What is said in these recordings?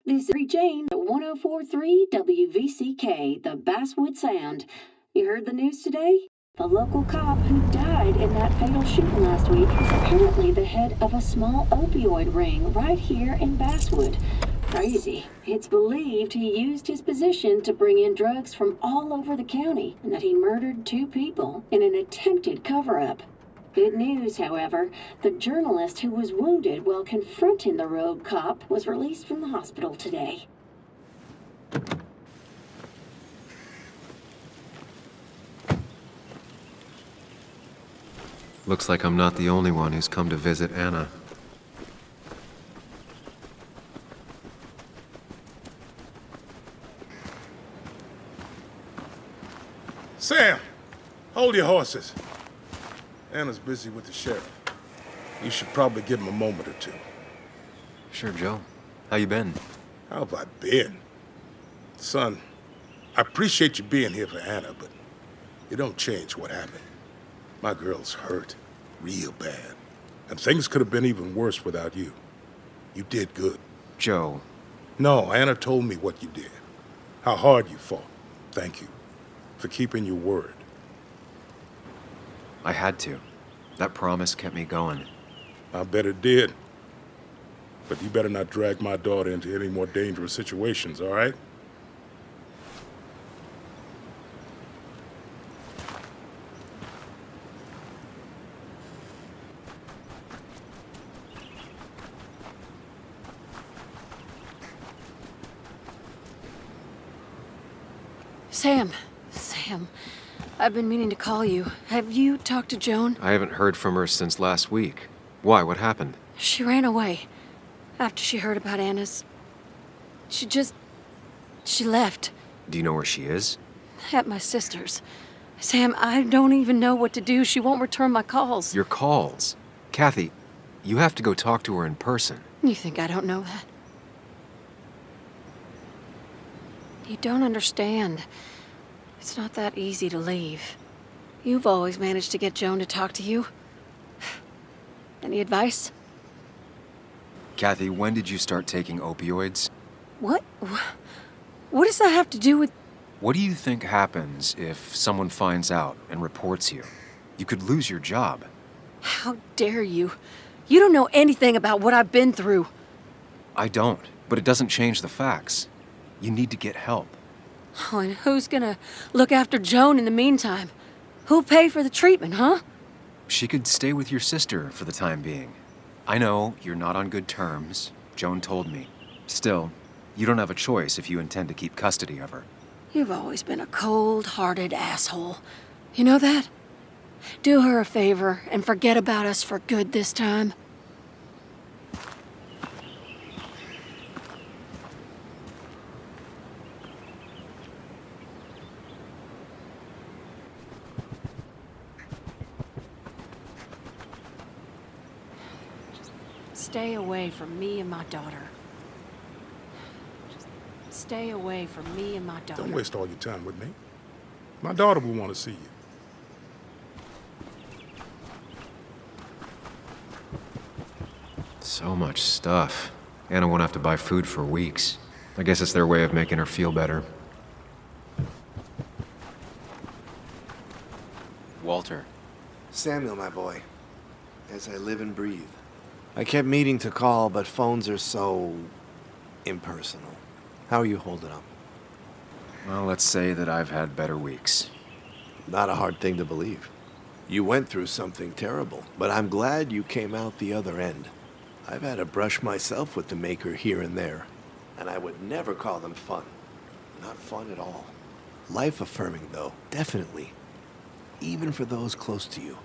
This is Jane at 1043 WVCK, the Basswood Sound. You heard the news today? The local cop who died in that fatal shooting last week is apparently the head of a small opioid ring right here in Basswood. Crazy. It's believed he used his position to bring in drugs from all over the county and that he murdered 2 people in an attempted cover-up. Good news, however, the journalist who was wounded while confronting the rogue cop was released from the hospital today. Looks like I'm not the only one who's come to visit Anna. Sam, hold your horses. Anna's busy with the sheriff. You should probably give him a moment or two. Sure, Joe. How you been? How have I been? Son, I appreciate you being here for Anna, but it don't change what happened. My girl's hurt, real bad. And things could have been even worse without you. You did good. Joe. No, Anna told me what you did. How hard you fought. Thank you for keeping your word. I had to. That promise kept me going. I bet it did. But you better not drag my daughter into any more dangerous situations, all right? Sam, I've been meaning to call you. Have you talked to Joan? I haven't heard from her since last week. Why? What happened? She ran away. After she heard about Anna's... She left. Do you know where she is? At my sister's. Sam, I don't even know what to do. She won't return my calls. Your calls? Kathy, you have to go talk to her in person. You think I don't know that? You don't understand. It's not that easy to leave. You've always managed to get Joan to talk to you. Any advice? Kathy, when did you start taking opioids? What? What does that have to do with... What do you think happens if someone finds out and reports you? You could lose your job. How dare you? You don't know anything about what I've been through. I don't, but it doesn't change the facts. You need to get help. Oh, and who's gonna look after Joan in the meantime? Who'll pay for the treatment, huh? She could stay with your sister for the time being. I know you're not on good terms. Joan told me. Still, you don't have a choice if you intend to keep custody of her. You've always been a cold-hearted asshole. You know that? Do her a favor and forget about us for good this time. Stay away from me and my daughter. Just stay away from me and my daughter. Don't waste all your time with me. My daughter will want to see you. So much stuff. Anna won't have to buy food for weeks. I guess it's their way of making her feel better. Walter. Samuel, my boy. As I live and breathe. I kept meaning to call, but phones are so... impersonal. How are you holding up? Well, let's say that I've had better weeks. Not a hard thing to believe. You went through something terrible, but I'm glad you came out the other end. I've had a brush myself with the maker here and there, and I would never call them fun. Not fun at all. Life-affirming, though, definitely. Even for those close to you,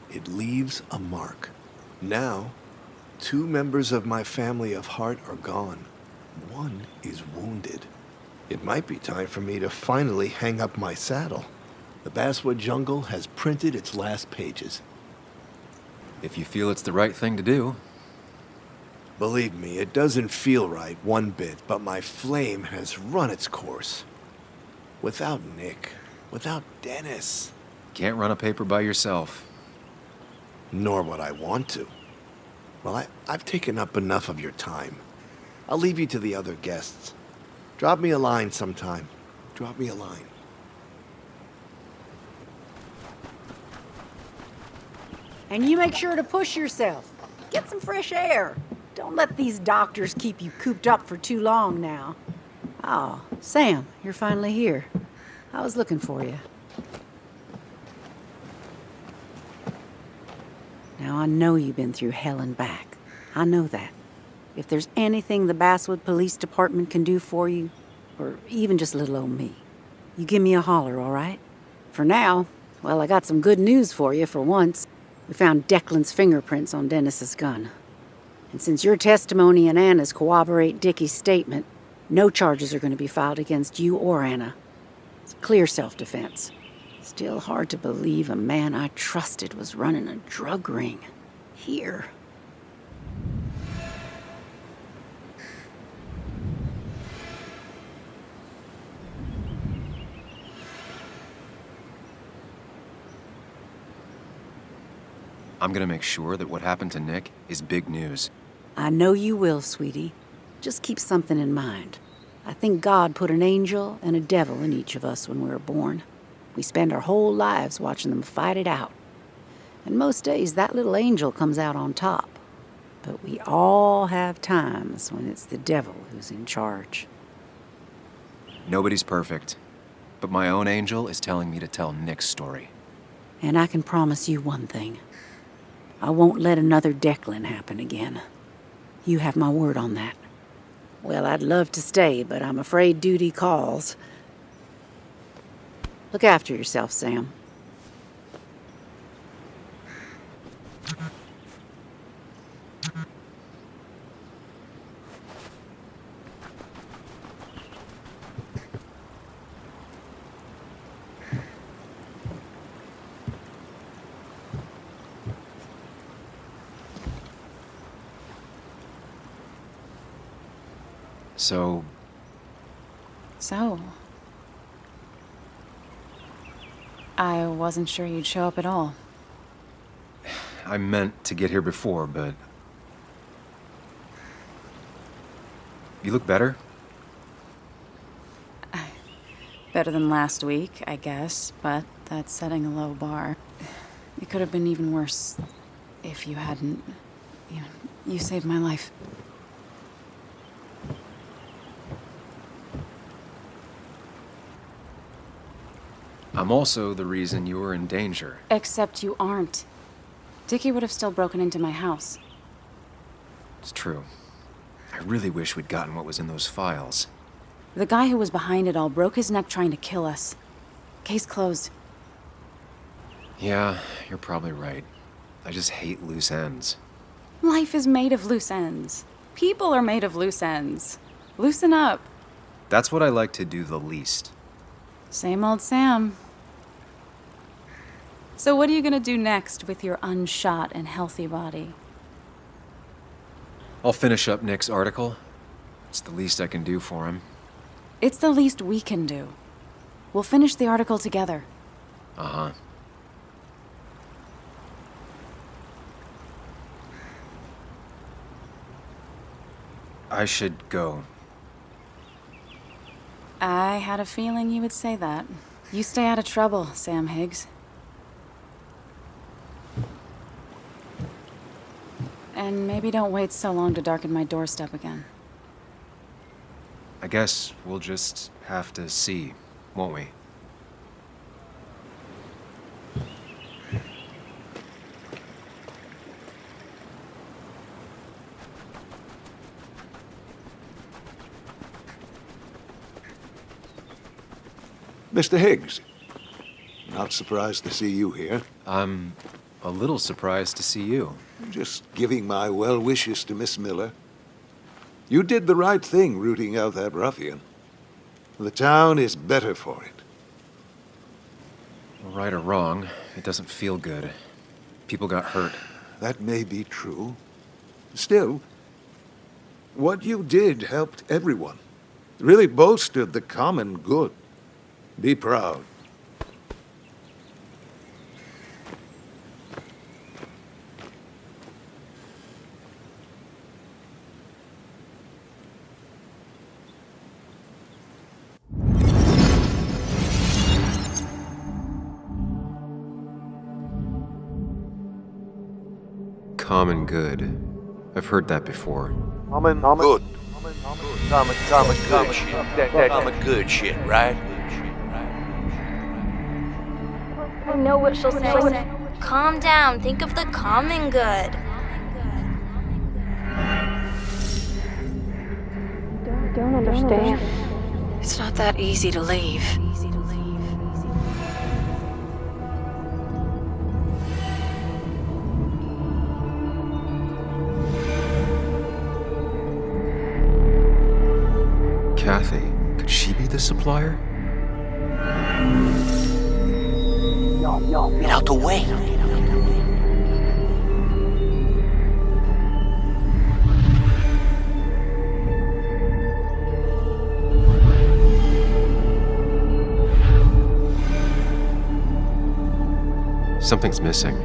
it leaves a mark. Now, 2 members of my family of heart are gone. 1 is wounded. It might be time for me to finally hang up my saddle. The Basswood jungle has printed its last pages. If you feel it's the right thing to do. Believe me, it doesn't feel right one bit, but my flame has run its course. Without Nick, without Dennis. Can't run a paper by yourself. Nor would I want to. Well, I've taken up enough of your time. I'll leave you to the other guests. Drop me a line sometime. Drop me a line. And you make sure to push yourself. Get some fresh air. Don't let these doctors keep you cooped up for too long now. Oh, Sam, you're finally here. I was looking for you. Now, I know you've been through hell and back. I know that. If there's anything the Basswood Police Department can do for you, or even just little old me, you give me a holler, all right? For now, well, I got some good news for you for once. We found Declan's fingerprints on Dennis's gun. And since your testimony and Anna's corroborate Dickie's statement, no charges are going to be filed against you or Anna. It's clear self-defense. Still hard to believe a man I trusted was running a drug ring. Here. I'm gonna make sure that what happened to Nick is big news. I know you will, sweetie. Just keep something in mind. I think God put an angel and a devil in each of us when we were born. We spend our whole lives watching them fight it out. And most days, that little angel comes out on top. But we all have times when it's the devil who's in charge. Nobody's perfect, but my own angel is telling me to tell Nick's story. And I can promise you one thing. I won't let another Declan happen again. You have my word on that. Well, I'd love to stay, but I'm afraid duty calls. Look after yourself, Sam. So, I wasn't sure you'd show up at all. I meant to get here before, but... You look better? Better than last week, I guess, but that's setting a low bar. It could have been even worse if you hadn't... You saved my life. I'm also the reason you were in danger. Except you aren't. Dickie would have still broken into my house. It's true. I really wish we'd gotten what was in those files. The guy who was behind it all broke his neck trying to kill us. Case closed. Yeah, you're probably right. I just hate loose ends. Life is made of loose ends. People are made of loose ends. Loosen up. That's what I like to do the least. Same old Sam. So what are you gonna do next with your unshot and healthy body? I'll finish up Nick's article. It's the least I can do for him. It's the least we can do. We'll finish the article together. Uh-huh. I should go. I had a feeling you would say that. You stay out of trouble, Sam Higgs. And maybe don't wait so long to darken my doorstep again. I guess we'll just have to see, won't we? Mr. Higgs, not surprised to see you here. I'm a little surprised to see you. Just giving my well wishes to Miss Miller. You did the right thing rooting out that ruffian. The town is better for it. Right or wrong, it doesn't feel good. People got hurt. That may be true. Still, what you did helped everyone. Really bolstered the common good. Be proud. Common good. I've heard that before. Good. Common good shit, right? I know what she'll say. Calm down. Think of the common good. Don't understand. It's not that easy to leave. Kathy, could she be the supplier? Get out the way. Something's missing.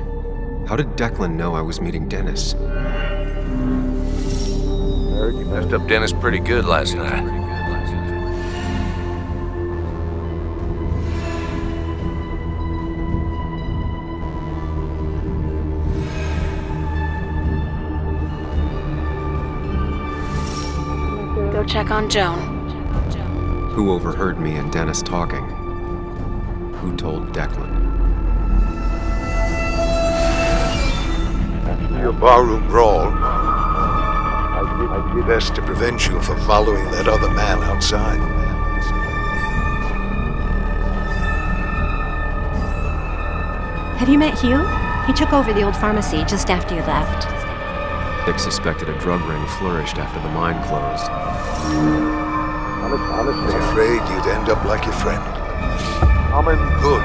How did Declan know I was meeting Dennis? You messed up Dennis pretty good last night. Go check on Joan. Who overheard me and Dennis talking? Who told Declan? Your barroom brawl. I did best to prevent you from following that other man outside. Have you met Hugh? He took over the old pharmacy just after you left. Nick suspected a drug ring flourished after the mine closed. I was afraid you'd end up like your friend. Good.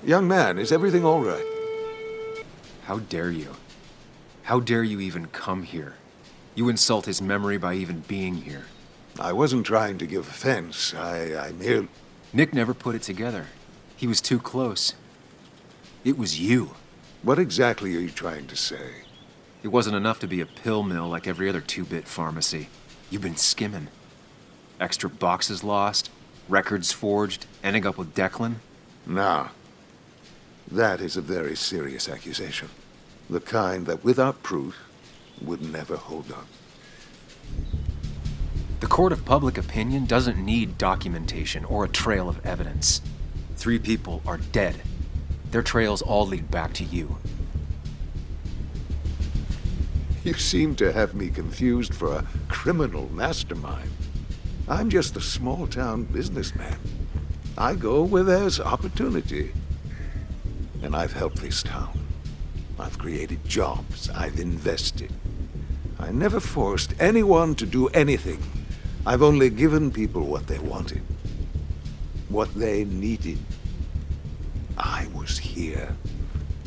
Young man, is everything all right? How dare you? How dare you even come here? You insult his memory by even being here. I wasn't trying to give offense. I merely... Nick never put it together. He was too close. It was you. What exactly are you trying to say? It wasn't enough to be a pill mill like every other two-bit pharmacy. You've been skimming. Extra boxes lost, records forged, ending up with Declan. Nah. That is a very serious accusation. The kind that, without proof, would never hold up. The court of public opinion doesn't need documentation or a trail of evidence. 3 people are dead. Their trails all lead back to you. You seem to have me confused for a criminal mastermind. I'm just a small-town businessman. I go where there's opportunity. And I've helped this town. I've created jobs. I've invested. I never forced anyone to do anything. I've only given people what they wanted. What they needed. I was here.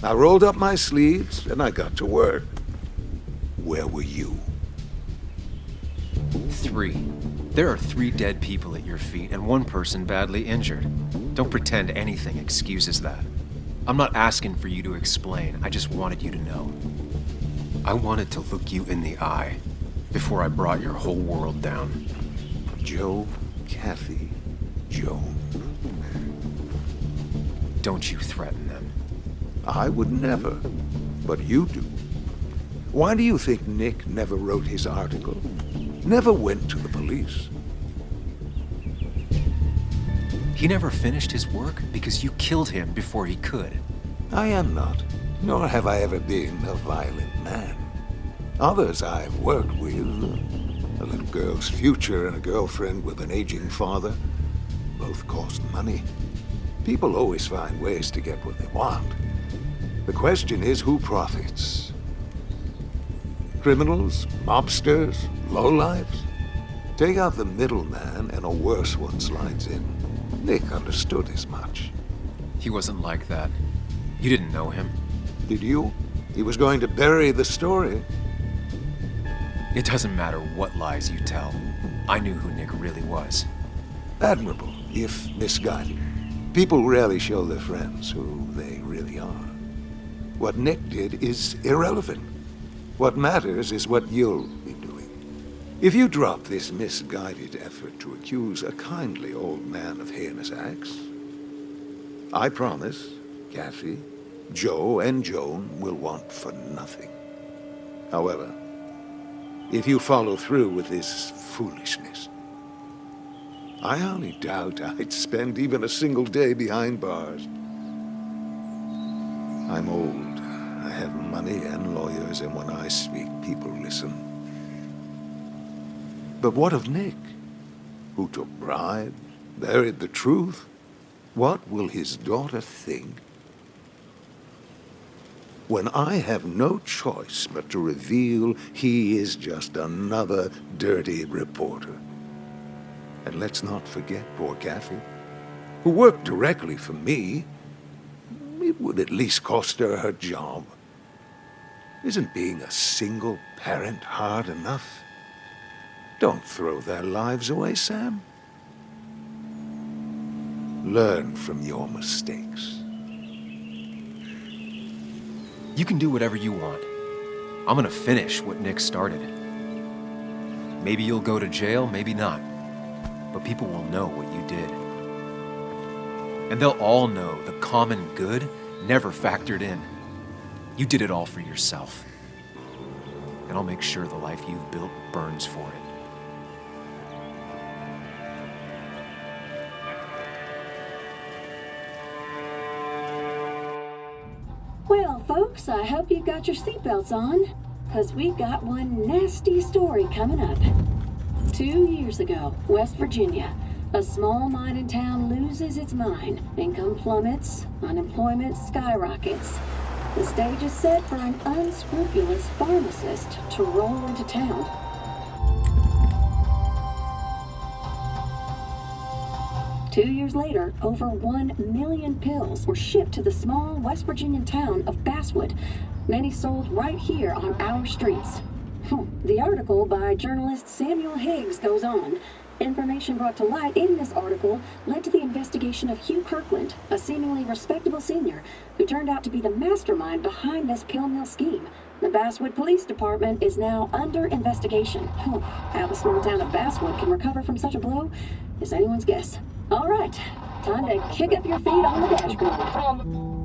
I rolled up my sleeves and I got to work. Where were you? 3. There are 3 dead people at your feet and 1 person badly injured. Don't pretend anything excuses that. I'm not asking for you to explain. I just wanted you to know. I wanted to look you in the eye before I brought your whole world down. Joe, Kathy, Joan. Don't you threaten them. I would never, but you do. Why do you think Nick never wrote his article? Never went to the police? He never finished his work because you killed him before he could. I am not, nor have I ever been a violent man. Others I've worked with, a little girl's future and a girlfriend with an aging father, both cost money. People always find ways to get what they want. The question is who profits? Criminals, mobsters, lowlifes? Take out the middleman and a worse one slides in. Nick understood as much. He wasn't like that. You didn't know him. Did you? He was going to bury the story. It doesn't matter what lies you tell. I knew who Nick really was. Admirable, if misguided. People rarely show their friends who they really are. What Nick did is irrelevant. What matters is what you'll be doing. If you drop this misguided effort to accuse a kindly old man of heinous acts, I promise, Kathy, Joe and Joan will want for nothing. However, if you follow through with this foolishness, I hardly doubt I'd spend even a single day behind bars. I'm old. I have money and lawyers, and when I speak, people listen. But what of Nick, who took bribes, buried the truth? What will his daughter think when I have no choice but to reveal he is just another dirty reporter? And let's not forget poor Kathy, who worked directly for me. It would at least cost her her job. Isn't being a single parent hard enough? Don't throw their lives away, Sam. Learn from your mistakes. You can do whatever you want. I'm gonna finish what Nick started. Maybe you'll go to jail, maybe not. But people will know what you did. And they'll all know the common good never factored in. You did it all for yourself. And I'll make sure the life you've built burns for it. Well, folks, I hope you got your seatbelts on, because we've got one nasty story coming up. 2 years ago, West Virginia, a small mining town loses its mine. Income plummets, unemployment skyrockets. The stage is set for an unscrupulous pharmacist to roll into town. Two years later, over 1 million pills were shipped to the small West Virginian town of Basswood, many sold right here on our streets. The article by journalist Samuel Higgs goes on. Information brought to light in this article led to the investigation of Hugh Kirkland, a seemingly respectable senior who turned out to be the mastermind behind this pill mill scheme. The Basswood Police Department is now under investigation. How the small town of Basswood can recover from such a blow is anyone's guess. All right, time to kick up your feet on the dashboard.